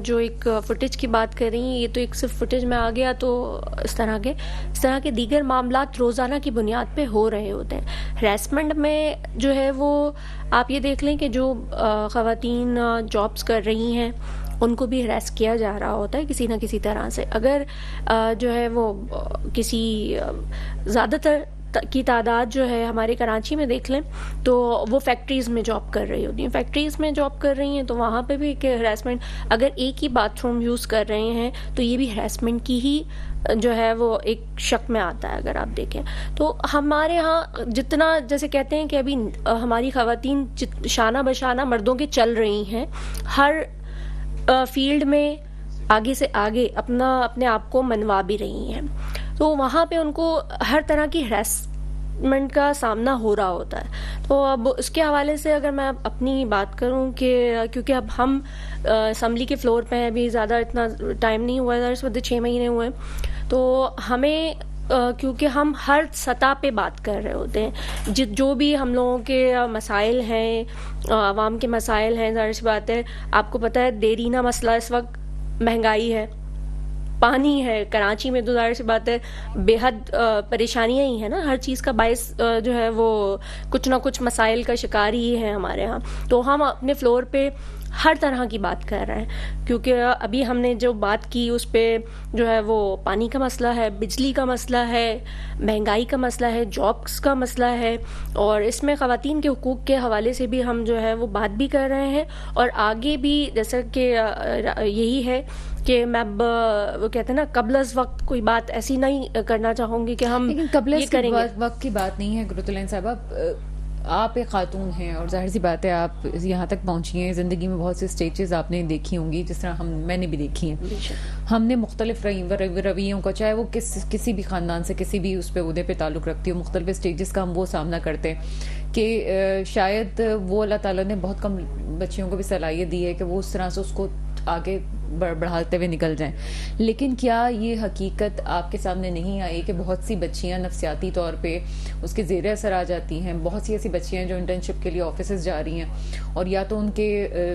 جو ایک فوٹیج کی بات کر رہی ہیں یہ تو ایک صرف فوٹیج میں آ گیا تو اس طرح کے دیگر معاملات روزانہ کی بنیاد پہ ہو رہے ہوتے ہیں. ہراسمنٹ میں جو ہے وہ آپ یہ دیکھ لیں کہ جو خواتین جابس کر رہی ہیں ان کو بھی ہراس کیا جا رہا ہوتا ہے کسی نہ کسی طرح سے. اگر جو ہے وہ کسی زیادہ تر کی تعداد جو ہے ہمارے کراچی میں دیکھ لیں تو وہ فیکٹریز میں جاب کر رہی ہوتی ہیں. فیکٹریز میں جاب کر رہی ہیں تو وہاں پہ بھی کہ ہراسمنٹ, اگر ایک ہی باتھ روم یوز کر رہے ہیں تو یہ بھی ہراسمنٹ کی ہی جو ہے وہ ایک شک میں آتا ہے. اگر آپ دیکھیں تو ہمارے ہاں جتنا جیسے کہتے ہیں کہ ابھی ہماری خواتین شانہ بشانہ مردوں کے چل رہی ہیں, ہر فیلڈ میں آگے سے آگے اپنے آپ کو منوا بھی رہی ہیں, تو وہاں پہ ان کو ہر طرح کی ہراسمنٹ کا سامنا ہو رہا ہوتا ہے. تو اب اس کے حوالے سے اگر میں اپنی بات کروں کہ کیونکہ اب ہم اسمبلی کے فلور پہ ہیں, ابھی زیادہ اتنا ٹائم نہیں ہوا ہے, اس وقت 6 مہینے ہوئے ہیں, تو ہمیں کیونکہ ہم ہر سطح پہ بات کر رہے ہوتے ہیں, جو بھی ہم لوگوں کے مسائل ہیں, عوام کے مسائل ہیں, ظاہر سی بات ہے آپ کو پتہ ہے دیرینہ مسئلہ اس وقت مہنگائی ہے, پانی ہے. کراچی میں تو ظاہر سی بات ہے بے حد پریشانیاں ہی ہیں نا, ہر چیز کا باعث جو ہے وہ کچھ نہ کچھ مسائل کا شکار ہی ہے ہمارے ہاں. تو ہم اپنے فلور پہ ہر طرح کی بات کر رہے ہیں, کیونکہ ابھی ہم نے جو بات کی اس پہ جو ہے وہ پانی کا مسئلہ ہے, بجلی کا مسئلہ ہے, مہنگائی کا مسئلہ ہے, جابس کا مسئلہ ہے, اور اس میں خواتین کے حقوق کے حوالے سے بھی ہم جو ہے وہ بات بھی کر رہے ہیں. اور آگے بھی جیسا کہ یہی ہے کہ میں وہ کہتے ہیں نا قبل از وقت کوئی بات ایسی نہیں کرنا چاہوں گی کہ ہم لیکن قبل یہ کریں گے. وقت کی بات نہیں ہے گرتلین صاحبہ, آپ ایک خاتون ہیں اور ظاہر سی بات ہے آپ یہاں تک پہنچی ہیں, زندگی میں بہت سی اسٹیجز آپ نے دیکھی ہوں گی, جس طرح میں نے بھی دیکھی ہیں. ہم نے مختلف رویوں کا, چاہے وہ کسی بھی خاندان سے کسی بھی اس پہ عہدے پہ تعلق رکھتی ہو, مختلف اسٹیجز کا ہم وہ سامنا کرتے ہیں کہ شاید وہ اللہ تعالیٰ نے بہت کم بچیوں کو بھی صلاحیت دی ہے کہ وہ اس طرح سے اس کو آگے بڑھاتے ہوئے نکل جائیں. لیکن کیا یہ حقیقت آپ کے سامنے نہیں آئی کہ بہت سی بچیاں نفسیاتی طور پہ اس کے زیر اثر آ جاتی ہیں؟ بہت سی ایسی بچیاں ہیں جو انٹرنشپ کے لیے آفیسز جا رہی ہیں اور یا تو ان کے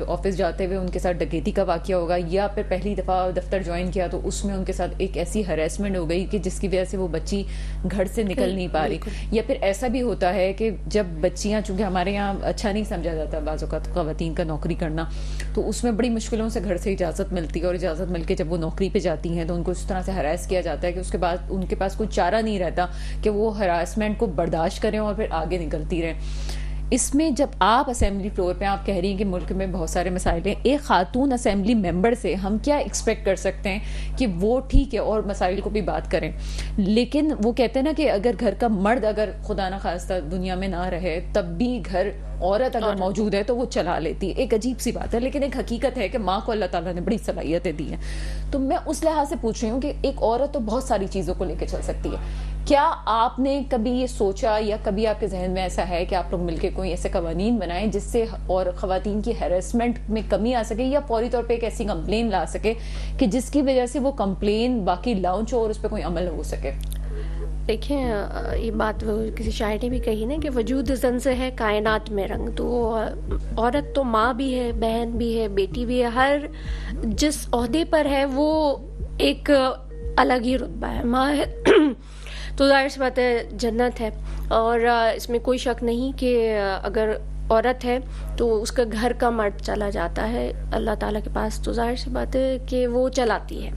آفس جاتے ہوئے ان کے ساتھ ڈکیتی کا واقعہ ہوگا, یا پھر پہلی دفعہ دفتر جوائن کیا تو اس میں ان کے ساتھ ایک ایسی ہراسمنٹ ہو گئی کہ جس کی وجہ سے وہ بچی گھر سے نکل نہیں پا رہی. یا پھر ایسا بھی ہوتا ہے کہ جب بچیاں, چونکہ ہمارے یہاں اچھا نہیں سمجھا جاتا بعض اوقات خواتین کا نوکری کرنا, تو اس میں بڑی مشکلوں سے گھر سے اجازت ملتی ہے, اور اجازت مل کے جب وہ نوکری پہ جاتی ہیں تو ان کو اس طرح سے ہراس کیا جاتا ہے کہ اس کے بعد ان کے پاس کوئی چارہ نہیں رہتا کہ وہ ہراسمنٹ کو برداشت کریں اور پھر آگے نکلتی رہیں. اس میں جب آپ اسمبلی فلور پہ آپ کہہ رہی ہیں کہ ملک میں بہت سارے مسائل ہیں, ایک خاتون اسمبلی ممبر سے ہم کیا ایکسپیکٹ کر سکتے ہیں کہ وہ ٹھیک ہے اور مسائل کو بھی بات کریں, لیکن وہ کہتے ہیں نا کہ اگر گھر کا مرد اگر خدا نہ خواستہ دنیا میں نہ رہے تب بھی گھر عورت اگر موجود ہے تو وہ چلا لیتی ہے. ایک عجیب سی بات ہے, لیکن ایک حقیقت ہے کہ ماں کو اللہ تعالیٰ نے بڑی صلاحیتیں دی ہیں. تو میں اس لحاظ سے پوچھ رہی ہوں کہ ایک عورت تو بہت ساری چیزوں کو لے کے چل سکتی ہے. کیا آپ نے کبھی یہ سوچا یا کبھی آپ کے ذہن میں ایسا ہے کہ آپ لوگ مل کے کوئی ایسے قوانین بنائیں جس سے اور خواتین کی ہیراسمنٹ میں کمی آ سکے, یا فوری طور پہ ایک ایسی کمپلین لا سکے کہ جس کی وجہ سے وہ کمپلین باقی لانچ ہو اور اس پہ کوئی عمل ہو سکے؟ دیکھیں یہ بات کسی شاعر نے بھی کہی نا کہ وجود زن سے ہے کائنات میں رنگ. تو عورت تو ماں بھی ہے, بہن بھی ہے, بیٹی بھی ہے, ہر جس عہدے پر ہے وہ ایک الگ ہی رتبہ ہے. ماں ہے تو ظاہر سی بات ہے جنت ہے, اور اس میں کوئی شک نہیں کہ اگر عورت ہے تو اس کا گھر کا مرد چلا جاتا ہے اللہ تعالیٰ کے پاس, تو ظاہر سی بات ہے کہ وہ چلاتی ہے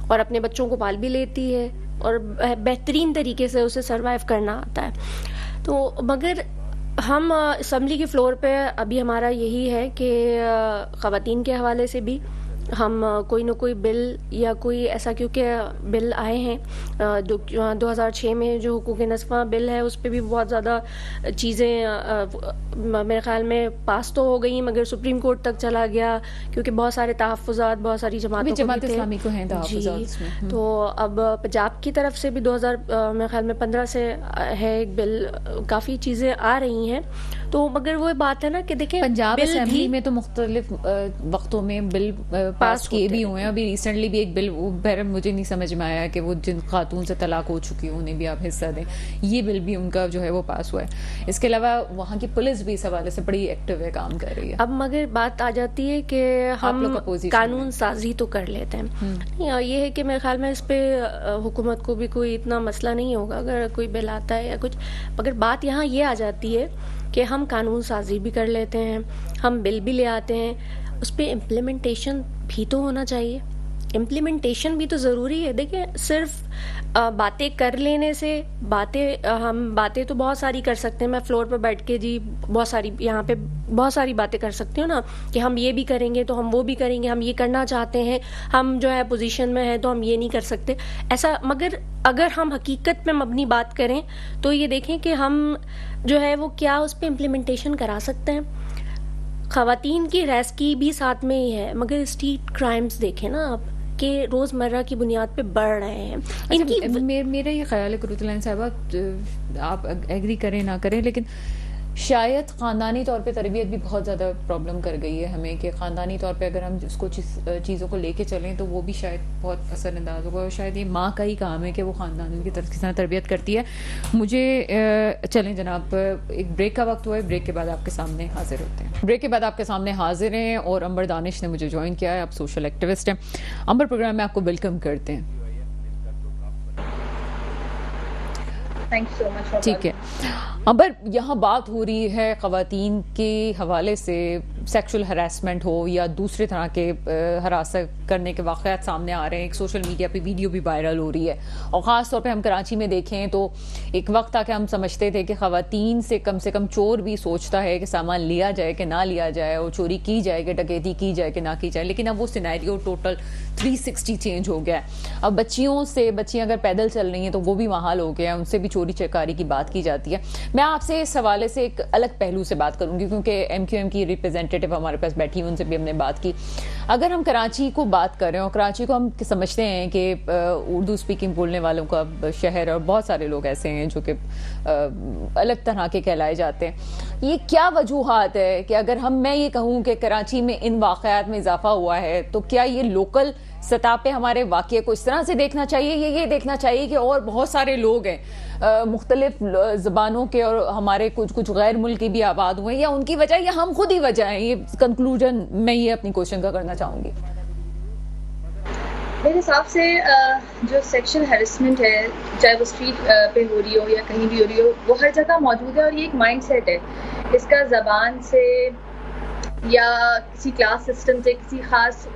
اور اپنے بچوں کو پال بھی لیتی ہے اور بہترین طریقے سے اسے سروائیو کرنا آتا ہے. تو مگر ہم اسمبلی کے فلور پہ ابھی ہمارا یہی ہے کہ خواتین کے حوالے سے بھی ہم کوئی نہ کوئی بل یا کوئی ایسا, کیونکہ بل آئے ہیں 2006 میں جو حقوق نصفہ بل ہے اس پہ بھی بہت زیادہ چیزیں میرے خیال میں پاس تو ہو گئی مگر سپریم کورٹ تک چلا گیا, کیونکہ بہت سارے تحفظات بہت ساری جماعت اسلامی کو ہیں تحفظات اس میں. تو اب پنجاب کی طرف سے بھی 2000 میرے خیال میں 15 سے ہے ایک بل, کافی چیزیں آ رہی ہیں. تو مگر وہ بات ہے نا کہ دیکھیں پنجاب بل اسمبلی بھی میں تو مختلف وقتوں میں بل پاس کیے بھی ہوئے ہیں. ابھی ریسنٹلی بھی ایک بل, بہرحال مجھے نہیں سمجھ میں آیا کہ وہ جن خاتون سے طلاق ہو چکی ہوں انہیں بھی آپ حصہ دیں, یہ بل بھی ان کا جو ہے وہ پاس ہوا ہے. اس کے علاوہ وہاں کی پولیس بھی اس حوالے سے بڑی ایکٹیو ہے, کام کر رہی ہے. اب مگر بات آ جاتی ہے کہ ہم قانون سازی تو کر لیتے ہیں, یہ ہے کہ میرے خیال میں اس پہ حکومت کو بھی کوئی اتنا مسئلہ نہیں ہوگا اگر کوئی بل آتا ہے یا کچھ, مگر بات یہاں یہ آ جاتی ہے کہ ہم قانون سازی بھی کر لیتے ہیں, ہم بل بھی لے آتے ہیں, اس پہ امپلیمنٹیشن بھی تو ہونا چاہیے. امپلیمنٹیشن بھی تو ضروری ہے. دیکھیں صرف باتیں کر لینے سے ہم باتیں تو بہت ساری کر سکتے ہیں. میں فلور پر بیٹھ کے جی بہت ساری یہاں پہ بہت ساری باتیں کر سکتی ہوں نا کہ ہم یہ بھی کریں گے تو ہم وہ بھی کریں گے, ہم یہ کرنا چاہتے ہیں, ہم جو ہے پوزیشن میں ہیں تو ہم یہ نہیں کر سکتے ایسا. مگر اگر ہم حقیقت پہ مبنی بات کریں تو یہ دیکھیں کہ ہم جو ہے وہ کیا اس پہ امپلیمنٹیشن کرا سکتے ہیں. خواتین کی ریسکی بھی ساتھ میں ہی ہے, مگر اسٹریٹ کرائمز دیکھیں نا آپ کہ روزمرہ کی بنیاد پہ بڑھ رہے ہیں. ان کی میرا یہ خیال ہے قرۃ العین صاحبہ, آپ ایگری کریں نہ کریں, لیکن شاید خاندانی طور پہ تربیت بھی بہت زیادہ پرابلم کر گئی ہے ہمیں, کہ خاندانی طور پہ اگر ہم اس کو چیزوں کو لے کے چلیں تو وہ بھی شاید بہت اثر انداز ہوگا. اور شاید یہ ماں کا ہی کام ہے کہ وہ خاندان کی طرف کس طرح تربیت کرتی ہے. مجھے چلیں جناب, ایک بریک کا وقت ہوا ہے, بریک کے بعد آپ کے سامنے حاضر ہوتے ہیں. بریک کے بعد آپ کے سامنے حاضر ہیں اور امبر دانش نے مجھے جوائن کیا ہے. آپ سوشل ایکٹیوسٹ ہیں. امبر, پروگرام میں آپ کو ویلکم کرتے ہیں. ٹھیک ہے امبر, یہاں بات ہو رہی ہے خواتین کے حوالے سے, سیکشل ہراسمنٹ ہو یا دوسرے طرح کے ہراس کرنے کے واقعات سامنے آ رہے ہیں. ایک سوشل میڈیا پہ ویڈیو بھی وائرل ہو رہی ہے, اور خاص طور پہ ہم کراچی میں دیکھیں تو ایک وقت تھا کہ ہم سمجھتے تھے کہ خواتین سے کم چور بھی سوچتا ہے کہ سامان لیا جائے کہ نہ لیا جائے, اور چوری کی جائے کہ ڈکیتی کی جائے کہ نہ کی جائے. لیکن اب وہ سینیریو ٹوٹل 360 چینج ہو گیا ہے. اب بچیاں اگر پیدل چل رہی ہیں تو وہ بھی محال ہو گیا ہے, ان سے بھی چوری چکاری کی بات کی جاتی ہے. میں آپ سے اس حوالے سے ایک الگ پہلو سے بات کروں گی, کیونکہ ایم کیو ایم کی ریپرزینٹیٹیو ہمارے پاس بیٹھی ہیں, ان سے بھی ہم نے بات کی. اگر ہم کراچی کو بات کریں, اور کراچی کو ہم سمجھتے ہیں کہ اردو اسپیکنگ بولنے والوں کا شہر, اور بہت سارے لوگ ایسے ہیں جو کہ الگ طرح کے کہلائے جاتے ہیں, یہ کیا وجوہات ہے کہ اگر میں یہ کہوں کہ کراچی میں ان واقعات میں اضافہ ہوا ہے, تو کیا یہ لوکل سطح پہ ہمارے واقعے کو اس طرح سے دیکھنا چاہیے, یہ دیکھنا چاہیے کہ اور بہت سارے لوگ ہیں مختلف زبانوں کے اور ہمارے کچھ غیر ملکی بھی آباد ہوئے, یا ان کی وجہ یا ہم خود ہی وجہ ہیں؟ یہ کنکلوژن میں یہ اپنی کوشچن کا کرنا چاہوں گی. میرے حساب سے جو سیکشل ہیرسمنٹ ہے, چاہے وہ اسٹریٹ پہ ہو رہی ہو یا کہیں بھی ہو رہی ہو, وہ ہر جگہ موجود ہے, اور یہ ایک مائنڈ سیٹ ہے. اس کا زبان سے یا کسی کلاس سسٹم سے, کسی خاص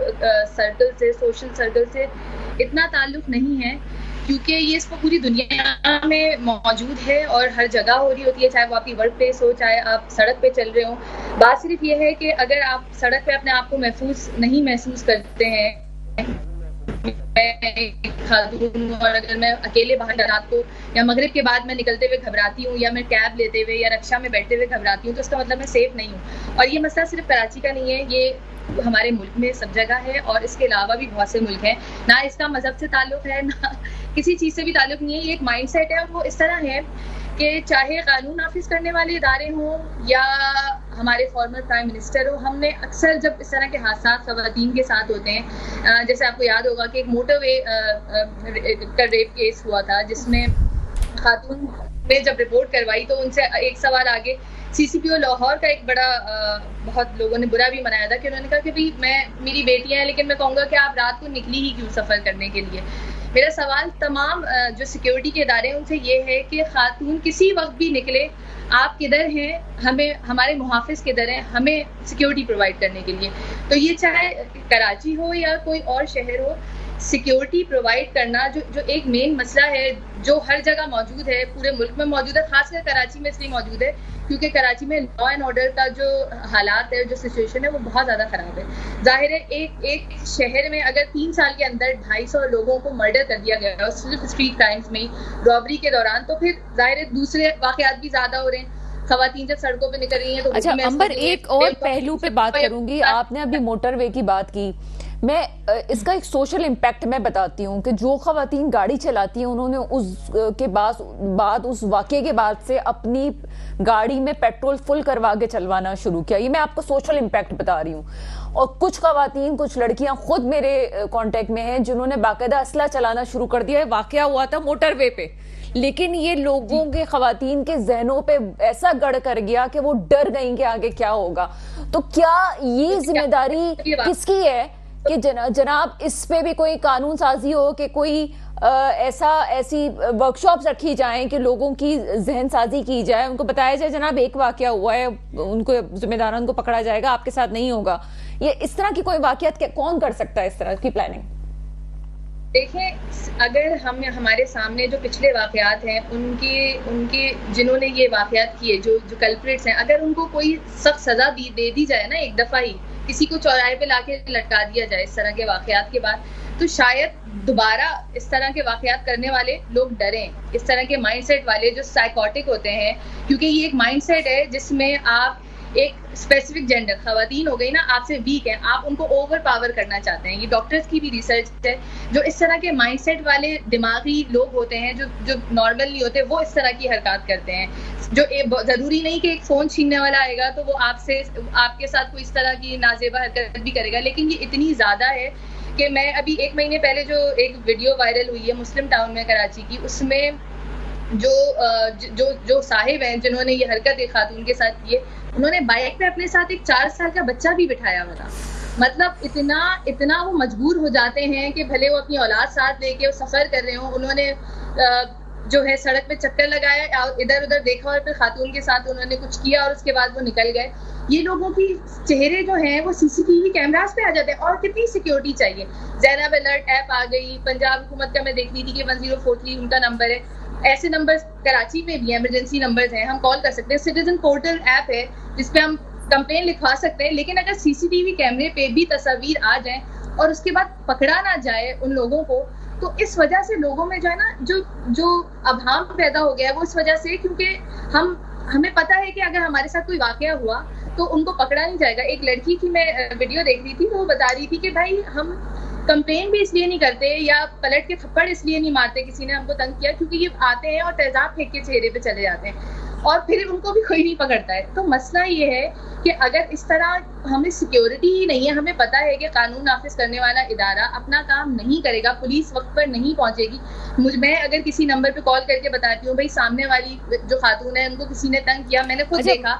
سرکل سے, سوشل سرکل سے اتنا تعلق نہیں ہے, کیونکہ یہ اس کو پوری دنیا میں موجود ہے اور ہر جگہ ہو رہی ہوتی ہے, چاہے وہ آپ کی ورک پلیس ہو, چاہے آپ سڑک پہ چل رہے ہوں. بات صرف یہ ہے کہ اگر آپ سڑک پہ اپنے آپ کو محفوظ نہیں محسوس کرتے ہیں, میں ایک خاتون اور اگر میں اکیلے باہر رات کو یا مغرب کے بعد میں نکلتے ہوئے گھبراتی ہوں, یا میں کیب لیتے ہوئے یا رکشا میں بیٹھتے ہوئے گھبراتی ہوں, تو اس کا مطلب میں سیف نہیں ہوں. اور یہ مسئلہ صرف کراچی کا نہیں ہے, یہ ہمارے ملک میں سب جگہ ہے, اور اس کے علاوہ بھی بہت سے ملک ہیں. نہ اس کا مذہب سے تعلق ہے, نہ کسی چیز سے بھی تعلق نہیں ہے. یہ ایک مائنڈ سیٹ ہے, اور وہ اس طرح ہے کہ چاہے قانون نافذ کرنے والے ادارے ہوں یا ہمارے فارمر پرائم منسٹر ہو, ہم نے اکثر جب اس طرح کے حادثات خواتین کے ساتھ ہوتے ہیں, جیسے آپ کو یاد ہوگا کہ ایک موٹر وے کا ریپ کیس ہوا تھا, جس میں خاتون نے جب رپورٹ کروائی تو ان سے ایک سوال آگے CCPO لاہور کا ایک بڑا بہت لوگوں نے برا بھی منایا تھا, کہ انہوں نے کہا کہ میری بیٹیاں ہیں, لیکن میں کہوں گا کہ آپ رات کو نکلی ہی کیوں سفر کرنے کے لیے. میرا سوال تمام جو سیکیورٹی کے ادارے ہیں ان سے یہ ہے کہ خاتون کسی وقت بھی نکلے, آپ کدھر ہیں, ہمیں ہمارے محافظ کدھر ہیں, ہمیں سیکیورٹی پرووائڈ کرنے کے لیے. تو یہ چاہے کراچی ہو یا کوئی اور شہر ہو, سیکیورٹی پرووائڈ کرنا جو ایک مین مسئلہ ہے, جو ہر جگہ موجود ہے, پورے ملک میں موجود ہے, خاص کر کراچی میں اس لیے موجود ہے کیونکہ کراچی میں لا اینڈ آرڈر کا جو حالات ہے, جو سچویشن ہے, وہ بہت زیادہ خراب ہے. ظاہر ہے ایک شہر میں اگر 3 سال کے اندر 250 لوگوں کو مرڈر کر دیا گیا ہے صرف اسٹریٹ کرائمز میں, رابری کے دوران, تو پھر ظاہر ہے دوسرے واقعات بھی زیادہ ہو رہے ہیں. خواتین جب سڑکوں پہ نکل رہی ہیں تو اچھا امبر, ایک اور پہلو پہ بات کروں گی. آپ نے ابھی موٹر وے کی بات کی, میں اس کا ایک سوشل امپیکٹ میں بتاتی ہوں کہ جو خواتین گاڑی چلاتی ہیں انہوں نے اس کے بعد اس واقعے کے بعد سے اپنی گاڑی میں پیٹرول فل کروا کے چلوانا شروع کیا. یہ میں آپ کو سوشل امپیکٹ بتا رہی ہوں. اور کچھ خواتین, کچھ لڑکیاں خود میرے کانٹیکٹ میں ہیں جنہوں نے باقاعدہ اسلحہ چلانا شروع کر دیا ہے. واقعہ ہوا تھا موٹر وے پہ, لیکن یہ لوگوں کے, خواتین کے ذہنوں پہ ایسا گڑ کر گیا کہ وہ ڈر گئیں کہ آگے کیا ہوگا. تو کیا یہ ذمہ داری کس کی ہے کہ جناب اس پہ بھی کوئی قانون سازی ہو, کہ کوئی ایسی ورکشاپس رکھی جائیں کہ لوگوں کی ذہن سازی کی جائے, ان کو بتایا جائے جناب ایک واقعہ ہوا ہے, ان کو ذمہ داران کو پکڑا جائے گا, آپ کے ساتھ نہیں ہوگا. یہ اس طرح کی کوئی واقعات کون کر سکتا ہے اس طرح کی پلاننگ؟ دیکھیں, اگر ہمارے سامنے جو پچھلے واقعات ہیں ان کے جنہوں نے یہ واقعات کیے, جو کلپریٹس ہیں, اگر ان کو کوئی سخت سزا دے دی جائے نا, ایک دفعہ ہی کسی کو چوراہے پہ لا کے لٹکا دیا جائے اس طرح کے واقعات کے بعد, تو شاید دوبارہ اس طرح کے واقعات کرنے والے لوگ ڈریں. اس طرح کے مائنڈ سیٹ والے جو سائیکوٹک ہوتے ہیں, کیونکہ یہ ایک مائنڈ سیٹ ہے جس میں آپ ایک اسپیسیفک جینڈر, خواتین ہو گئی نا, آپ سے ویک ہیں, آپ ان کو اوور پاور کرنا چاہتے ہیں. یہ ڈاکٹرز کی بھی ریسرچ ہے, جو اس طرح کے مائنڈ سیٹ والے دماغی لوگ ہوتے ہیں جو نارمل نہیں ہوتے, وہ اس طرح کی حرکات کرتے ہیں. جو ضروری نہیں کہ ایک فون چھیننے والا آئے گا تو وہ آپ کے ساتھ کوئی اس طرح کی نازیبا حرکت بھی کرے گا, لیکن یہ اتنی زیادہ ہے کہ میں ابھی 1 مہینے پہلے جو ایک ویڈیو وائرل ہوئی ہے مسلم ٹاؤن میں کراچی کی, اس میں جو صاحب ہیں جنہوں نے یہ حرکت ایک خاتون کے ساتھ کی ہے, انہوں نے بائک پہ اپنے ساتھ ایک 4 سال کا بچہ بھی بٹھایا ہوا تھا. مطلب اتنا وہ مجبور ہو جاتے ہیں کہ بھلے وہ اپنی اولاد ساتھ لے کے سفر کر رہے ہوں, انہوں نے جو ہے سڑک پہ چکر لگایا, ادھر ادھر دیکھا اور پھر خاتون کے ساتھ انہوں نے کچھ کیا اور اس کے بعد وہ نکل گئے. یہ لوگوں کی چہرے جو ہیں وہ CCTV کیمراز پہ آ جاتے ہیں. اور کتنی سیکیورٹی چاہیے. زینب الرٹ ایپ آ گئی, پنجاب حکومت کا میں دیکھ رہی تھی کہ 1043 ان کا نمبر ہے. ایسے نمبر کراچی میں بھی ایمرجنسی نمبرز ہیں, ہم کال کر سکتے ہیں. سٹیزن پورٹل ایپ ہے جس پہ ہم کمپلین لکھوا سکتے ہیں. لیکن اگر CCTV کیمرے پہ بھی تصاویر آ جائیں اور اس کے بعد پکڑا نہ جائے ان لوگوں کو, تو اس وجہ سے لوگوں میں جو ہے نا جو ابہام پیدا ہو گیا ہے, وہ اس وجہ سے کیونکہ ہمیں پتا ہے کہ اگر ہمارے ساتھ کوئی واقعہ ہوا تو ان کو پکڑا نہیں جائے گا. ایک لڑکی کی میں ویڈیو دیکھ رہی تھی, تو وہ بتا رہی تھی کہ بھائی ہم کمپلین بھی اس لیے نہیں کرتے یا پلٹ کے تھپڑ اس لیے نہیں مارتے کسی نے ہم کو تنگ کیا, کیونکہ یہ آتے ہیں اور تیزاب پھینک کے چہرے پہ چلے جاتے ہیں اور پھر ان کو بھی کوئی نہیں پکڑتا ہے. تو مسئلہ یہ ہے کہ اگر اس طرح ہمیں سیکیورٹی ہی نہیں ہے, ہمیں پتا ہے کہ قانون نافذ کرنے والا ادارہ اپنا کام نہیں کرے گا, پولیس وقت پر نہیں پہنچے گی. میں اگر کسی نمبر پہ کال کر کے بتاتی ہوں بھائی سامنے والی جو خاتون ہے ان کو کسی نے تنگ کیا, میں نے خود دیکھا,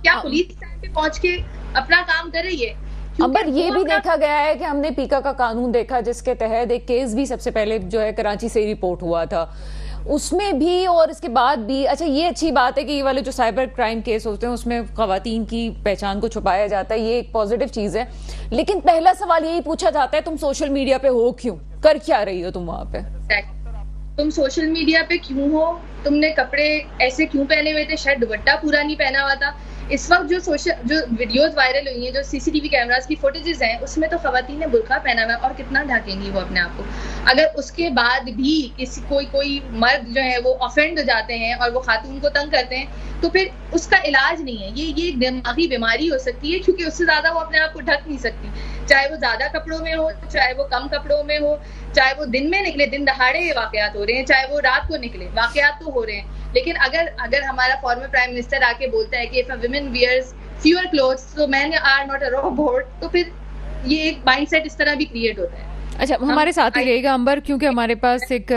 کیا پولیس ٹائم پہ پہنچ کے اپنا کام کر رہی ہے؟ امبر, یہ بھی دیکھا گیا ہے کہ ہم نے پیکا کا قانون دیکھا جس کے تحت ایک کیس بھی سب سے پہلے جو ہے کراچی سے رپورٹ ہوا تھا, اس میں بھی اور اس کے بعد بھی. اچھا, یہ اچھی بات ہے کہ یہ والے جو سائبر کرائم کیس ہوتے ہیں اس میں خواتین کی پہچان کو چھپایا جاتا ہے, یہ ایک پازیٹیو چیز ہے. لیکن پہلا سوال یہی پوچھا جاتا ہے تم سوشل میڈیا پہ ہو کیوں, کر کیا رہی ہو تم وہاں پہ؟ تم سوشل میڈیا پہ کیوں ہو, تم نے کپڑے ایسے کیوں پہنے ہوئے تھے, شاید دوپٹہ پورا نہیں پہنا ہوا تھا. اس وقت جو ویڈیوز وائرل ہوئی ہیں, جو CCTV کیمراز کی فوٹیجز ہیں, اس میں تو خواتین نے برقع پہنا ہوا ہے, اور کتنا ڈھانکیں گی وہ اپنے آپ کو. اگر اس کے بعد بھی کوئی مرد جو ہے وہ آفینڈ ہو جاتے ہیں اور وہ خاتون کو تنگ کرتے ہیں, تو پھر اس کا علاج نہیں ہے. یہ ایک دماغی بیماری ہو سکتی ہے, کیونکہ اس سے زیادہ وہ اپنے آپ کو ڈھک نہیں سکتی, چاہے وہ زیادہ کپڑوں میں ہو, چاہے وہ کم کپڑوں میں ہو, چاہے وہ دن میں نکلے, دن دہاڑے واقعات ہو رہے ہیں, چاہے وہ رات کو نکلے, واقعات تو ہو رہے ہیں. لیکن اگر ہمارا فارمر پرائم منسٹر آ کے بولتا ہے کہ if a woman wears fewer clothes so men are not a robot, تو پھر یہ ایک مائنڈ سیٹ اس طرح بھی کریٹ ہوتا ہے. اچھا, ہمارے ساتھ ہی رہے گا امبر, کیونکہ ہمارے پاس ایک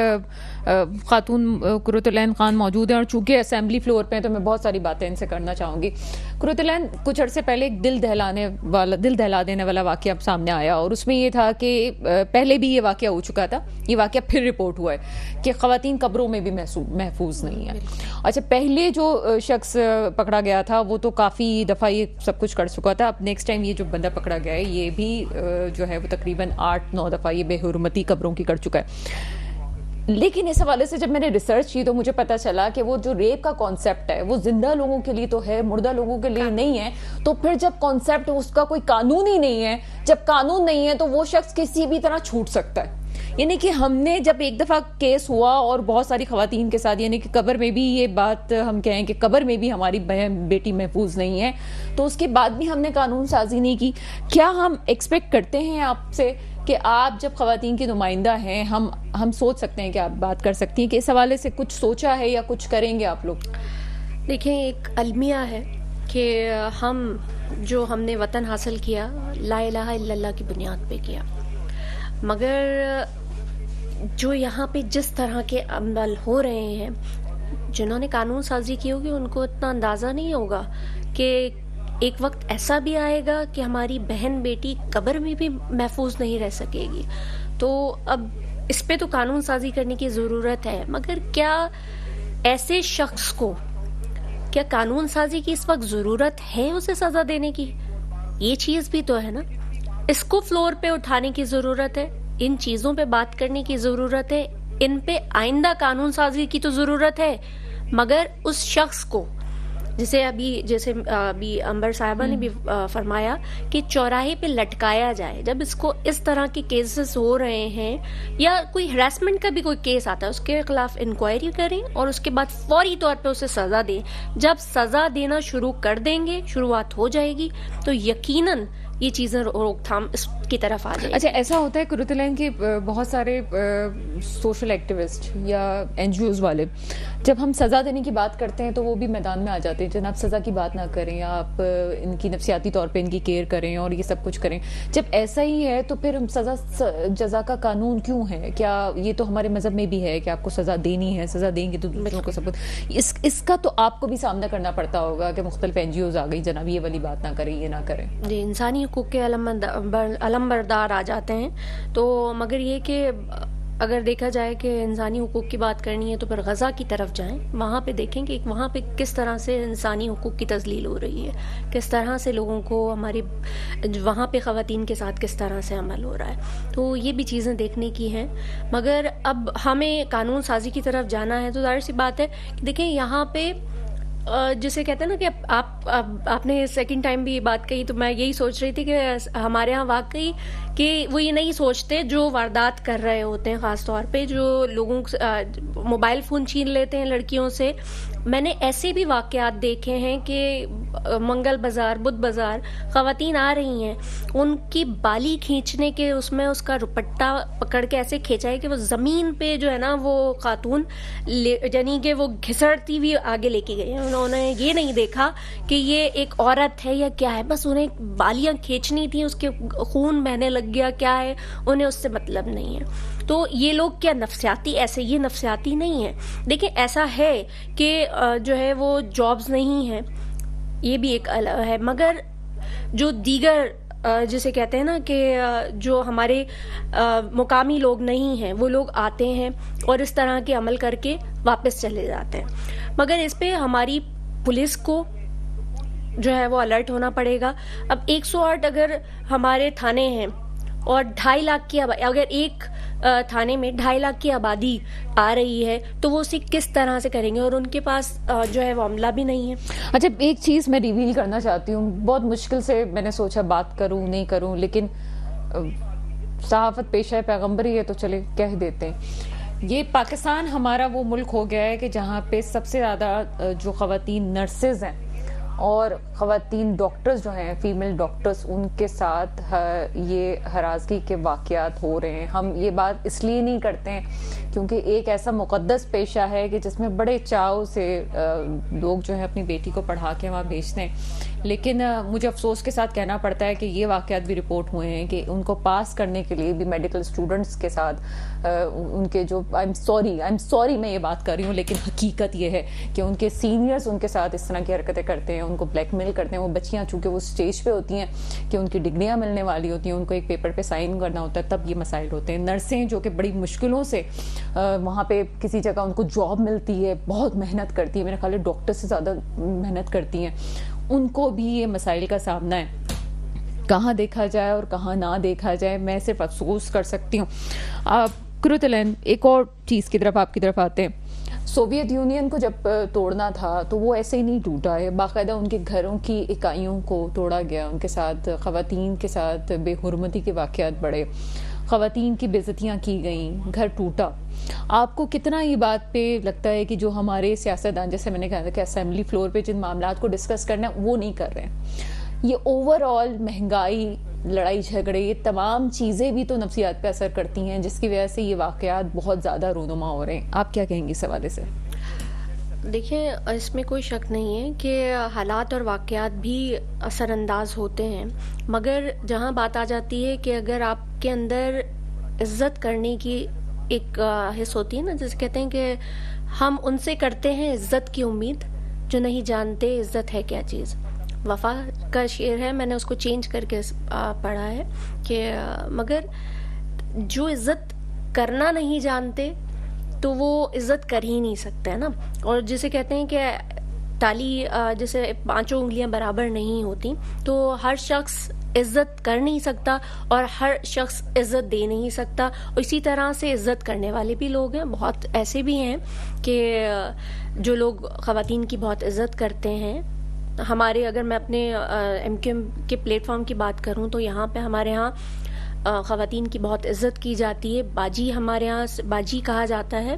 خاتون قرۃ العین خان موجود ہیں اور چونکہ اسمبلی فلور پہ ہیں تو میں بہت ساری باتیں ان سے کرنا چاہوں گی. قرۃ العین, کچھ عرصے پہلے ایک دل دہلا دینے والا واقعہ سامنے آیا, اور اس میں یہ تھا کہ پہلے بھی یہ واقعہ ہو چکا تھا, یہ واقعہ پھر رپورٹ ہوا ہے کہ خواتین قبروں میں بھی محفوظ نہیں ہیں. اچھا, پہلے جو شخص پکڑا گیا تھا وہ تو کافی دفعہ یہ سب کچھ کر چکا تھا, اب نیکسٹ ٹائم یہ جو بندہ پکڑا گیا ہے یہ بھی جو ہے وہ تقریباً 8-9 دفعہ یہ بے حرمتی قبروں کی کر چکا ہے. لیکن اس حوالے سے جب میں نے ریسرچ کی تو مجھے پتا چلا کہ وہ جو ریپ کا کانسیپٹ ہے وہ زندہ لوگوں کے لیے تو ہے, مردہ لوگوں کے لیے نہیں ہے. تو پھر جب کانسیپٹ اس کا کوئی قانون ہی نہیں ہے, جب قانون نہیں ہے تو وہ شخص کسی بھی طرح چھوٹ سکتا ہے. یعنی کہ ہم نے جب ایک دفعہ کیس ہوا اور بہت ساری خواتین کے ساتھ، یعنی کہ قبر میں بھی یہ بات ہم کہیں کہ قبر میں بھی ہماری بہن بیٹی محفوظ نہیں ہے، تو اس کے بعد بھی ہم نے قانون سازی نہیں کی. کیا ہم ایکسپیکٹ کرتے ہیں آپ سے کہ آپ جب خواتین کی نمائندہ ہیں، ہم سوچ سکتے ہیں کہ آپ بات کر سکتی ہیں کہ اس حوالے سے کچھ سوچا ہے یا کچھ کریں گے آپ لوگ؟ دیکھیں، ایک المیہ ہے کہ ہم نے وطن حاصل کیا لا الہ الا اللہ کی بنیاد پہ کیا، مگر جو یہاں پہ جس طرح کے عمل ہو رہے ہیں، جنہوں نے قانون سازی کی ہوگی ان کو اتنا اندازہ نہیں ہوگا کہ ایک وقت ایسا بھی آئے گا کہ ہماری بہن بیٹی قبر میں بھی محفوظ نہیں رہ سکے گی. تو اب اس پہ تو قانون سازی کرنے کی ضرورت ہے، مگر کیا ایسے شخص کو کیا قانون سازی کی اس وقت ضرورت ہے اسے سزا دینے کی؟ یہ چیز بھی تو ہے نا. اس کو فلور پہ اٹھانے کی ضرورت ہے، ان چیزوں پہ بات کرنے کی ضرورت ہے، ان پہ آئندہ قانون سازی کی تو ضرورت ہے، مگر اس شخص کو جیسے ابھی امبر صاحبہ نے بھی فرمایا کہ چوراہے پہ لٹکایا جائے. جب اس کو اس طرح کے کیسز ہو رہے ہیں یا کوئی ہراسمنٹ کا بھی کوئی کیس آتا ہے، اس کے خلاف انکوائری کریں اور اس کے بعد فوری طور پہ اسے سزا دیں. جب سزا دینا شروع کر دیں گے، شروعات ہو جائے گی، تو یقیناً یہ چیزیں روک تھام اس کی طرف آ جائے. اچھا، ایسا ہوتا ہے کرتلین کہ بہت سارے سوشل ایکٹیوسٹ یا این جی اوز والے جب ہم سزا دینے کی بات کرتے ہیں تو وہ بھی میدان میں آ جاتے ہیں، جناب سزا کی بات نہ کریں، آپ ان کی نفسیاتی طور پہ ان کی کیئر کریں اور یہ سب کچھ کریں. جب ایسا ہی ہے تو پھر ہم سزا جزا کا قانون کیوں ہے؟ کیا یہ تو ہمارے مذہب میں بھی ہے کہ آپ کو سزا دینی ہے، سزا دیں گے تو دوسروں کو سب اس کا تو آپ کو بھی سامنا کرنا پڑتا ہوگا کہ مختلف این جی اوز آ گئی، جناب یہ والی بات نہ کریں، یہ نہ کریں. جی، انسانی حقوق کے علمبردار آ جاتے ہیں. تو مگر یہ کہ اگر دیکھا جائے کہ انسانی حقوق کی بات کرنی ہے تو پھر غزہ کی طرف جائیں، وہاں پہ دیکھیں کہ وہاں پہ کس طرح سے انسانی حقوق کی تذلیل ہو رہی ہے، کس طرح سے لوگوں کو ہماری وہاں پہ خواتین کے ساتھ کس طرح سے عمل ہو رہا ہے. تو یہ بھی چیزیں دیکھنے کی ہیں. مگر اب ہمیں قانون سازی کی طرف جانا ہے تو ظاہر سی بات ہے کہ دیکھیں یہاں پہ جسے کہتے ہیں نا کہ آپ نے سیکنڈ ٹائم بھی یہ بات کہی، تو میں یہی سوچ رہی تھی کہ ہمارے ہاں واقعی کہ وہ یہ نہیں سوچتے جو واردات کر رہے ہوتے ہیں، خاص طور پہ جو لوگوں موبائل فون چھین لیتے ہیں لڑکیوں سے. میں نے ایسے بھی واقعات دیکھے ہیں کہ منگل بازار، بدھ بازار خواتین آ رہی ہیں، ان کی بالی کھینچنے کے اس میں اس کا دوپٹہ پکڑ کے ایسے کھینچا ہے کہ وہ زمین پہ جو ہے نا وہ خاتون یعنی کہ وہ گھسڑتی ہوئی آگے لے کے گئی ہیں. انہوں نے یہ نہیں دیکھا کہ یہ ایک عورت ہے یا کیا ہے، بس انہیں بالیاں کھینچنی تھی، اس کے خون بہنے لگ گیا کیا ہے، انہیں اس سے مطلب نہیں ہے. تو یہ لوگ کیا نفسیاتی، ایسے یہ نفسیاتی نہیں ہے. دیکھیں ایسا ہے کہ جو ہے وہ جابز نہیں ہیں، یہ بھی ایک ہے، مگر جو دیگر جسے کہتے ہیں نا کہ جو ہمارے مقامی لوگ نہیں ہیں وہ لوگ آتے ہیں اور اس طرح کے عمل کر کے واپس چلے جاتے ہیں. مگر اس پہ ہماری پولیس کو جو ہے وہ الرٹ ہونا پڑے گا. اب 108 اگر ہمارے تھانے ہیں اور 2.5 لاکھ کی اگر ایک تھانے میں 2.5 لاکھ کی آبادی آ رہی ہے تو وہ اسے کس طرح سے کریں گے، اور ان کے پاس جو ہے وہ عملہ بھی نہیں ہے. اچھا، ایک چیز میں ریویل کرنا چاہتی ہوں، بہت مشکل سے میں نے سوچا بات کروں نہیں کروں، لیکن صحافت پیشہ پیغمبری ہے تو چلے کہہ دیتے ہیں. یہ پاکستان ہمارا وہ ملک ہو گیا ہے کہ جہاں پہ سب سے زیادہ جو خواتین نرسز ہیں اور خواتین ڈاکٹرز جو ہیں، فیمیل ڈاکٹرز، ان کے ساتھ یہ ہراسگی کے واقعات ہو رہے ہیں. ہم یہ بات اس لیے نہیں کرتے ہیں کیونکہ ایک ایسا مقدس پیشہ ہے کہ جس میں بڑے چاؤ سے لوگ جو ہے اپنی بیٹی کو پڑھا کے وہاں بھیجتے ہیں. لیکن مجھے افسوس کے ساتھ کہنا پڑتا ہے کہ یہ واقعات بھی رپورٹ ہوئے ہیں کہ ان کو پاس کرنے کے لیے بھی میڈیکل اسٹوڈنٹس کے ساتھ ان کے جو آئی ایم سوری میں یہ بات کر رہی ہوں، لیکن حقیقت یہ ہے کہ ان کے سینئرز ان کے ساتھ اس طرح کی حرکتیں کرتے ہیں، ان کو بلیک میل کرتے ہیں. وہ بچیاں چونکہ وہ اسٹیج پہ ہوتی ہیں کہ ان کی ڈگریاں ملنے والی ہوتی ہیں، ان کو ایک پیپر پہ سائن کرنا ہوتا ہے، تب یہ مسائل ہوتے ہیں. نرسیں جو کہ بڑی مشکلوں سے وہاں پہ کسی جگہ ان کو جاب ملتی ہے، بہت محنت کرتی ہے، میرا خیال ہے ڈاکٹر سے زیادہ محنت کرتی ہیں، ان کو بھی یہ مسائل کا سامنا ہے. کہاں دیکھا جائے اور کہاں نہ دیکھا جائے، میں صرف افسوس کر سکتی ہوں. کرتلین، ایک اور چیز کی طرف آپ کی طرف آتے ہیں. سوویت یونین کو جب توڑنا تھا تو وہ ایسے ہی نہیں ٹوٹا ہے، باقاعدہ ان کے گھروں کی اکائیوں کو توڑا گیا، ان کے ساتھ خواتین کے ساتھ بے حرمتی کے واقعات بڑھے. خواتین کی بےعزتیاں کی گئیں, گھر ٹوٹا, آپ کو کتنا یہ بات پہ لگتا ہے کہ جو ہمارے سیاستدان, جیسے میں نے کہا تھا کہ اسمبلی فلور پہ جن معاملات کو ڈسکس کرنا ہے وہ نہیں کر رہے ہیں, یہ اوور آل مہنگائی, لڑائی جھگڑے, یہ تمام چیزیں بھی تو نفسیات پہ اثر کرتی ہیں جس کی وجہ سے یہ واقعات بہت زیادہ رونما ہو رہے ہیں. آپ کیا کہیں گے اس حوالے سے؟ دیکھیں, اس میں کوئی شک نہیں ہے کہ حالات اور واقعات بھی اثر انداز ہوتے ہیں, مگر جہاں بات آ جاتی ہے کہ اگر آپ کے اندر عزت کرنے کی ایک حص ہوتی ہے نا, جسے کہتے ہیں کہ ہم ان سے کرتے ہیں عزت کی امید جو نہیں جانتے عزت ہے کیا چیز. وفا کا شعر ہے, میں نے اس کو چینج کر کے پڑھا ہے کہ مگر جو عزت کرنا نہیں جانتے تو وہ عزت کر ہی نہیں سکتے نا. اور جسے کہتے ہیں کہ تالی جیسے 5 انگلیاں برابر نہیں ہوتی, تو ہر شخص عزت کر نہیں سکتا اور ہر شخص عزت دے نہیں سکتا. اور اسی طرح سے عزت کرنے والے بھی لوگ ہیں, بہت ایسے بھی ہیں کہ جو لوگ خواتین کی بہت عزت کرتے ہیں. ہمارے, اگر میں اپنے ایم کیو ایم کے پلیٹ فارم کی بات کروں تو یہاں پہ ہمارے ہاں خواتین کی بہت عزت کی جاتی ہے. باجی ہمارے ہاں باجی کہا جاتا ہے.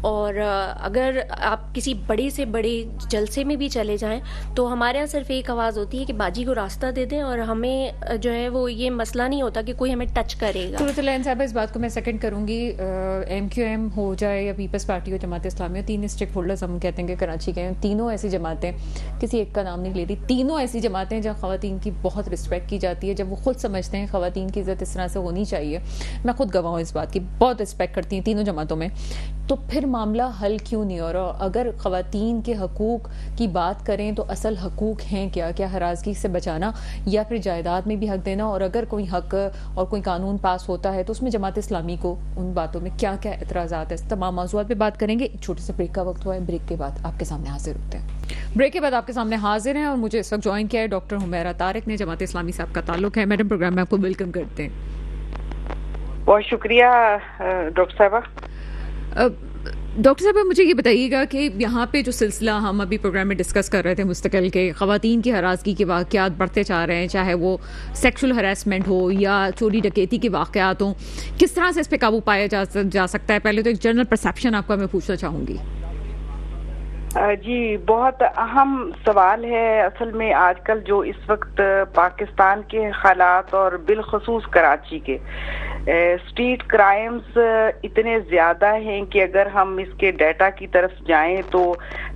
اور اگر آپ کسی بڑے سے بڑے جلسے میں بھی چلے جائیں تو ہمارے ہاں صرف ایک آواز ہوتی ہے کہ باجی کو راستہ دے دیں, اور ہمیں جو ہے وہ یہ مسئلہ نہیں ہوتا کہ کوئی ہمیں ٹچ کرے گا. صورت العین صاحب, اس بات کو میں سیکنڈ کروں گی. ایم کیو ایم ہو جائے یا پیپلز پارٹی ہو, جماعت اسلامی ہو, 3 اسٹیک ہولڈرز ہم کہتے ہیں کہ کراچی کے ہیں, تینوں ایسی جماعتیں, کسی ایک کا نام نہیں لے رہی, تینوں ایسی جماعتیں جہاں خواتین کی بہت رسپیکٹ کی جاتی ہے. جب وہ خود سمجھتے ہیں خواتین کی عزت اس طرح سے ہونی چاہیے, میں خود گواہ ہوں اس بات کی, بہت رسپیکٹ کرتی ہیں تینوں جماعتوں میں, تو پھر معاملہ حل کیوں نہیں ہو رہا؟ اگر خواتین کے حقوق کی بات کریں تو اصل حقوق ہیں کیا؟ کیا ہراسگی سے بچانا یا پھر جائیداد میں بھی حق دینا؟ اور اگر کوئی حق اور کوئی قانون پاس ہوتا ہے تو اس میں جماعت اسلامی کو ان باتوں میں کیا کیا اعتراضات ہیں؟ تمام موضوعات پہ بات کریں گے. ایک چھوٹے سے بریک کا وقت ہوا ہے, بریک کے بعد آپ کے سامنے حاضر ہوتے ہیں. بریک کے بعد آپ کے سامنے حاضر ہیں اور مجھے اس وقت جوائن کیا ہے ڈاکٹر حمیرہ طارق نے, جماعت اسلامی سے آپ کا تعلق ہے. میڈم, پروگرام میں آپ کو ویلکم کرتے ہیں. بہت شکریہ ڈاکٹر صاحبہ. ڈاکٹر صاحب, مجھے یہ بتائیے گا کہ یہاں پہ جو سلسلہ ہم ابھی پروگرام میں ڈسکس کر رہے تھے مستقل کے خواتین کی ہراسگی کے واقعات بڑھتے جا رہے ہیں, چاہے وہ سیکشل ہراسمنٹ ہو یا چوری ڈکیتی کے واقعات ہوں, کس طرح سے اس پہ قابو پایا جا سکتا ہے؟ پہلے تو ایک جنرل پرسیپشن آپ کا میں پوچھنا چاہوں گی. جی, بہت اہم سوال ہے. اصل میں آج کل جو اس وقت پاکستان کے حالات اور بالخصوص کراچی کے اسٹریٹ کرائمز اتنے زیادہ ہیں کہ اگر ہم اس کے ڈیٹا کی طرف جائیں تو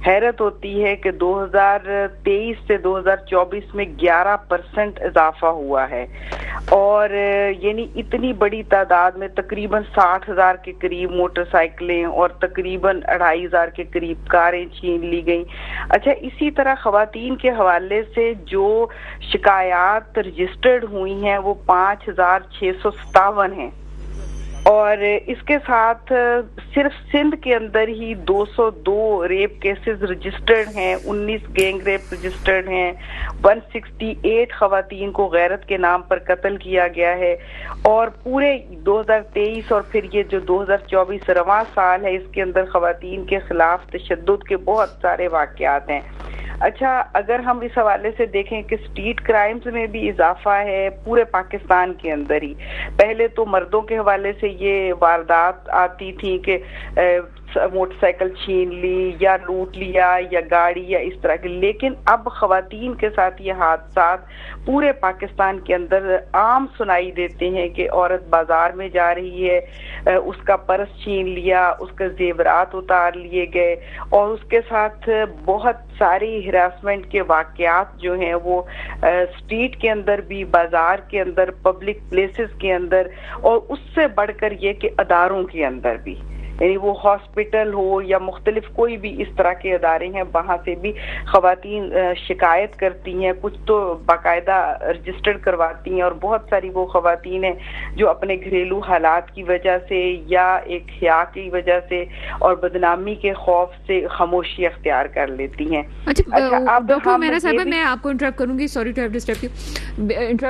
حیرت ہوتی ہے کہ 2023 سے 2024 میں 11% اضافہ ہوا ہے, اور یعنی اتنی بڑی تعداد میں تقریباً 60,000 کے قریب موٹر سائیکلیں اور تقریباً 2,500 کے قریب کاریں چھین لی گئیں. اچھا, اسی طرح خواتین کے حوالے سے جو شکایات رجسٹرڈ ہوئی ہیں وہ 5,657 ہیں, اور اس کے ساتھ صرف سندھ کے اندر ہی 202 ریپ کیسز رجسٹرڈ ہیں, 19 گینگ ریپ رجسٹرڈ ہیں, 168 خواتین کو غیرت کے نام پر قتل کیا گیا ہے. اور پورے 2023 اور پھر یہ جو 2024 رواں سال ہے, اس کے اندر خواتین کے خلاف تشدد کے بہت سارے واقعات ہیں. اچھا, اگر ہم اس حوالے سے دیکھیں کہ اسٹریٹ کرائمز میں بھی اضافہ ہے پورے پاکستان کے اندر ہی. پہلے تو مردوں کے حوالے سے یہ واردات آتی تھی کہ موٹر سائیکل چھین لی یا لوٹ لیا یا گاڑی یا اس طرح کی, لیکن اب خواتین کے ساتھ یہ حادثات پورے پاکستان کے اندر عام سنائی دیتے ہیں کہ عورت بازار میں جا رہی ہے, اس کا پرس چھین لیا, اس کے زیورات اتار لیے گئے, اور اس کے ساتھ بہت ساری ہراسمنٹ کے واقعات جو ہیں وہ اسٹریٹ کے اندر بھی, بازار کے اندر, پبلک پلیسز کے اندر, اور اس سے بڑھ کر یہ کہ اداروں کے اندر بھی, یعنی وہ ہاسپٹل ہو یا مختلف کوئی بھی اس طرح کے ادارے ہیں, وہاں سے بھی خواتین شکایت کرتی ہیں. کچھ تو باقاعدہ رجسٹر کرواتی ہیں, اور بہت ساری وہ خواتین ہیں جو اپنے گھریلو حالات کی وجہ سے یا ایک حیا کی وجہ سے اور بدنامی کے خوف سے خاموشی اختیار کر لیتی ہیں. اچھا ڈاکٹر حمیرہ صاحبہ, میں آپ کو انٹرپٹ کروں گی, sorry to have disturb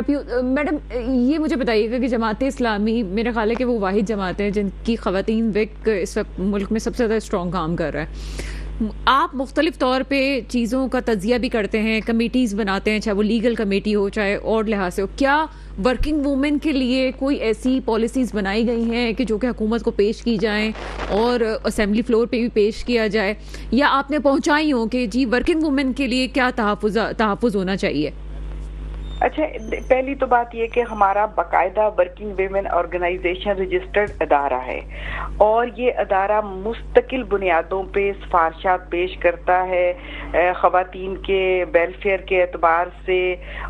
you. Madam, یہ مجھے بتائیے گا کہ جماعت اسلامی میرے خیال ہے کہ وہ واحد جماعت ہے جن کی خواتین وک اس وقت ملک میں سب سے زیادہ اسٹرانگ کام کر رہا ہے, آپ مختلف طور پہ چیزوں کا تجزیہ بھی کرتے ہیں، کمیٹیز بناتے ہیں، چاہے وہ لیگل کمیٹی ہو چاہے اور لحاظ سے ہو. کیا ورکنگ وومن کے لیے کوئی ایسی پالیسیز بنائی گئی ہیں کہ جو کہ حکومت کو پیش کی جائیں اور اسمبلی فلور پہ بھی پیش کیا جائے، یا آپ نے پہنچائی ہوں کہ جی ورکنگ وومن کے لیے کیا تحفظ ہونا چاہیے؟ اچھا، پہلی تو بات یہ کہ ہمارا باقاعدہ ورکنگ ویمن آرگنائزیشن رجسٹرڈ ادارہ ہے، اور یہ ادارہ مستقل بنیادوں پہ سفارشات پیش کرتا ہے خواتین کے ویلفیئر کے اعتبار سے،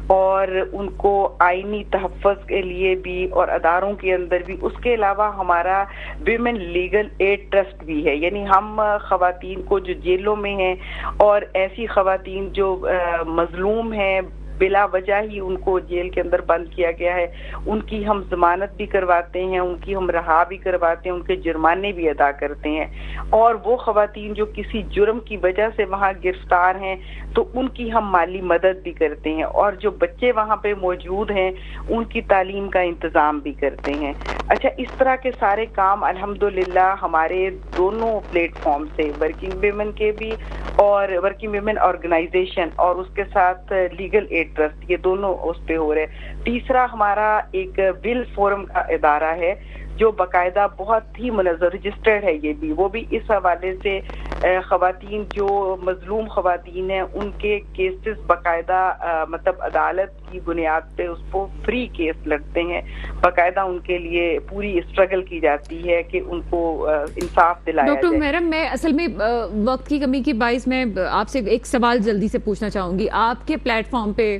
اور ان کو آئینی تحفظ کے لیے بھی اور اداروں کے اندر بھی. اس کے علاوہ ہمارا ویمن لیگل ایڈ ٹرسٹ بھی ہے، یعنی ہم خواتین کو جو جیلوں میں ہیں اور ایسی خواتین جو مظلوم ہیں، بلا وجہ ہی ان کو جیل کے اندر بند کیا گیا ہے، ان کی ہم ضمانت بھی کرواتے ہیں، ان کی ہم رہا بھی کرواتے ہیں، ان کے جرمانے بھی ادا کرتے ہیں. اور وہ خواتین جو کسی جرم کی وجہ سے وہاں گرفتار ہیں تو ان کی ہم مالی مدد بھی کرتے ہیں، اور جو بچے وہاں پہ موجود ہیں ان کی تعلیم کا انتظام بھی کرتے ہیں. اچھا، اس طرح کے سارے کام الحمدللہ ہمارے دونوں پلیٹ فارم سے، ورکنگ ویمن کے بھی اور ورکنگ ویمن آرگنائزیشن اور اس کے ساتھ لیگل ایڈ ٹرسٹ، یہ دونوں اس پہ ہو رہے. تیسرا ہمارا ایک ول فورم کا ادارہ ہے جو باقاعدہ بہت ہی منظم رجسٹرڈ ہے، یہ بھی وہ بھی اس حوالے سے خواتین جو مظلوم خواتین ہیں ان کے کیسز باقاعدہ مطلب عدالت کی بنیاد پہ اس کو فری کیس لڑتے ہیں، باقاعدہ ان کے لیے پوری اسٹرگل کی جاتی ہے کہ ان کو انصاف دلایا جائے. ڈاکٹر میرم، میں اصل میں وقت کی کمی کی باعث میں آپ سے ایک سوال جلدی سے پوچھنا چاہوں گی. آپ کے پلیٹ فارم پہ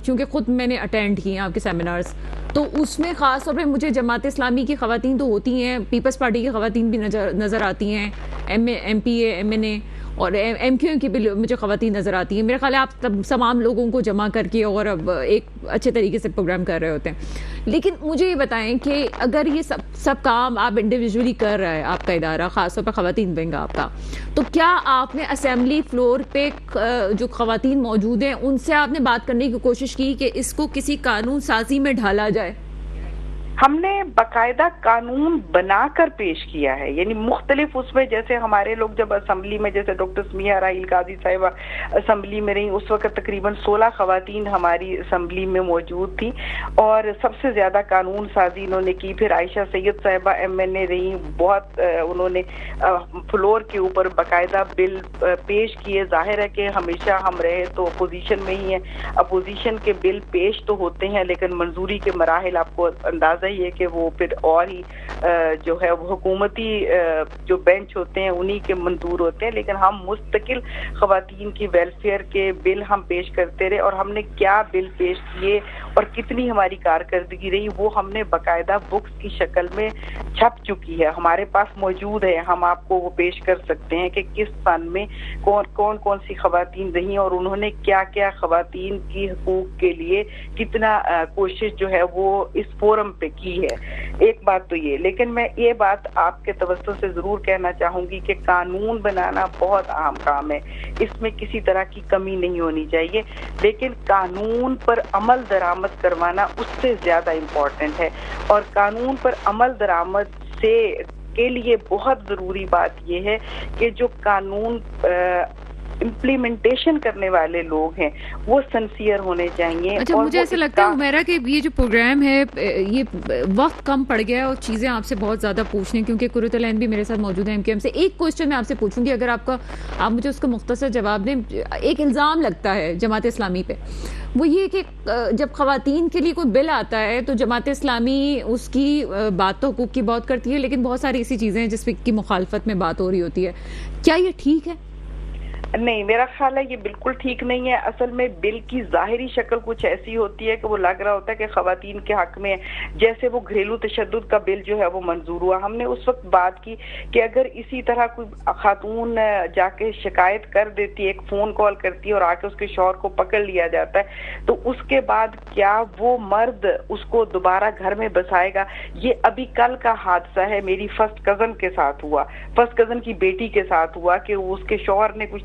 چونکہ خود میں نے اٹینڈ کی ہیں آپ کے سیمینارز، تو اس میں خاص طور پہ مجھے جماعت اسلامی کی خواتین تو ہوتی ہیں، پیپلز پارٹی کی خواتین بھی نظر آتی ہیں، ایم پی اے، ایم این اے اور ایم کیو کی بھی مجھے خواتین نظر آتی ہیں. میرا خیال ہے آپ تمام لوگوں کو جمع کر کے اور اب ایک اچھے طریقے سے پروگرام کر رہے ہوتے ہیں. لیکن مجھے یہ بتائیں کہ اگر یہ سب کام آپ انڈیویجولی کر رہا ہے آپ کا ادارہ، خاص طور پر خواتین ونگ آپ کا، تو کیا آپ نے اسمبلی فلور پہ جو خواتین موجود ہیں ان سے آپ نے بات کرنے کی کوشش کی کہ اس کو کسی قانون سازی میں ڈھالا جائے؟ ہم نے باقاعدہ قانون بنا کر پیش کیا ہے، یعنی مختلف اس میں، جیسے ہمارے لوگ جب اسمبلی میں، جیسے ڈاکٹر سمیہ راحیل قاضی صاحبہ اسمبلی میں رہی، اس وقت تقریباً 16 خواتین ہماری اسمبلی میں موجود تھیں اور سب سے زیادہ قانون سازی انہوں نے کی. پھر عائشہ سید صاحبہ ایم این اے رہی، بہت انہوں نے فلور کے اوپر باقاعدہ بل پیش کیے. ظاہر ہے کہ ہمیشہ ہم رہے تو اپوزیشن میں ہی ہیں، اپوزیشن کے بل پیش تو ہوتے ہیں لیکن منظوری کے مراحل آپ کو اندازہ یہ کہ وہ پھر اور ہی جو ہے وہ حکومتی جو بینچ ہوتے ہیں انہی کے منظور ہوتے ہیں. لیکن ہم مستقل خواتین کی ویلفیئر کے بل ہم پیش کرتے رہے، اور ہم نے کیا بل پیش کیے اور کتنی ہماری کارکردگی رہی وہ ہم نے باقاعدہ بکس کی شکل میں چھپ چکی ہے، ہمارے پاس موجود ہے. ہم آپ کو وہ پیش کر سکتے ہیں کہ کس سن میں کون سی خواتین رہی اور انہوں نے کیا کیا خواتین کی حقوق کے لیے کتنا کوشش جو ہے وہ اس فورم پہ کی ہے. ایک بات تو یہ، لیکن میں یہ بات آپ کے توسط سے ضرور کہنا چاہوں گی کہ قانون بنانا بہت اہم کام ہے، اس میں کسی طرح کی کمی نہیں ہونی چاہیے، لیکن قانون پر عمل درآمد کروانا اس سے زیادہ امپورٹنٹ ہے. اور قانون پر عمل درآمد سے کے لیے بہت ضروری بات یہ ہے کہ جو قانون امپلیمنٹیشن کرنے والے لوگ ہیں وہ سنسیئر ہونے چاہیے. اچھا، مجھے ایسا لگتا ہے عمیرہ کہ یہ جو پروگرام ہے یہ وقت کم پڑ گیا ہے اور چیزیں آپ سے بہت زیادہ پوچھنے، کیونکہ قرۃ العین بھی میرے ساتھ موجود ہیں ایم کیو ایم سے. ایک کوشچن میں آپ سے پوچھوں گی، اگر آپ مجھے اس کا مختصر جواب دیں. ایک الزام لگتا ہے جماعت اسلامی پہ، وہ یہ کہ جب خواتین کے لیے کوئی بل آتا ہے تو جماعت اسلامی اس کی بات تو حقوق کی بہت کرتی ہے، لیکن بہت ساری ایسی چیزیں ہیں جس کی مخالفت میں بات ہو رہی ہوتی ہے. کیا یہ ٹھیک ہے؟ نہیں، میرا خیال ہے یہ بالکل ٹھیک نہیں ہے. اصل میں بل کی ظاہری شکل کچھ ایسی ہوتی ہے کہ وہ لگ رہا ہوتا ہے کہ خواتین کے حق میں، جیسے وہ گھریلو تشدد کا بل جو ہے وہ منظور ہوا. ہم نے اس وقت بات کی کہ اگر اسی طرح کوئی خاتون جا کے شکایت کر دیتی ہے، ایک فون کال کرتی ہے اور آ کے اس کے شوہر کو پکڑ لیا جاتا ہے، تو اس کے بعد کیا وہ مرد اس کو دوبارہ گھر میں بسائے گا؟ یہ ابھی کل کا حادثہ ہے، میری فرسٹ کزن کے ساتھ ہوا، فرسٹ کزن کی بیٹی کے ساتھ ہوا کہ اس کے شوہر نے کچھ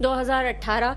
2018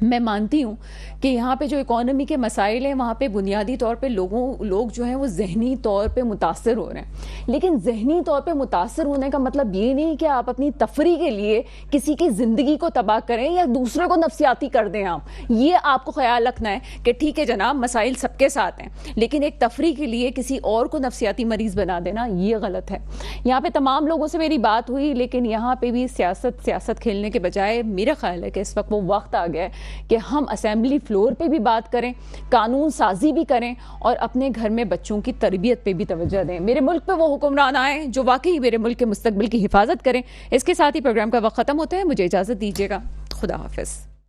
میں مانتی ہوں کہ یہاں پہ جو اکانومی کے مسائل ہیں وہاں پہ بنیادی طور پہ لوگ جو ہیں وہ ذہنی طور پہ متاثر ہو رہے ہیں، لیکن ذہنی طور پہ متاثر ہونے کا مطلب یہ نہیں کہ آپ اپنی تفریح کے لیے کسی کی زندگی کو تباہ کریں یا دوسرے کو نفسیاتی کر دیں. آپ یہ آپ کو خیال رکھنا ہے کہ ٹھیک ہے جناب مسائل سب کے ساتھ ہیں، لیکن ایک تفریح کے لیے کسی اور کو نفسیاتی مریض بنا دینا یہ غلط ہے. یہاں پہ تمام لوگوں سے میری بات ہوئی، لیکن یہاں پہ بھی سیاست کھیلنے کے بجائے میرا خیال ہے کہ اس وقت وہ وقت آ گیا ہے کہ ہم اسمبلی فلور پہ بھی بات کریں، قانون سازی بھی کریں اور اپنے گھر میں بچوں کی تربیت پہ بھی توجہ دیں. میرے ملک پہ وہ حکمران آئیں جو واقعی میرے ملک کے مستقبل کی حفاظت کریں. اس کے ساتھ ہی پروگرام کا وقت ختم ہوتا ہے، مجھے اجازت دیجیے گا. خدا حافظ.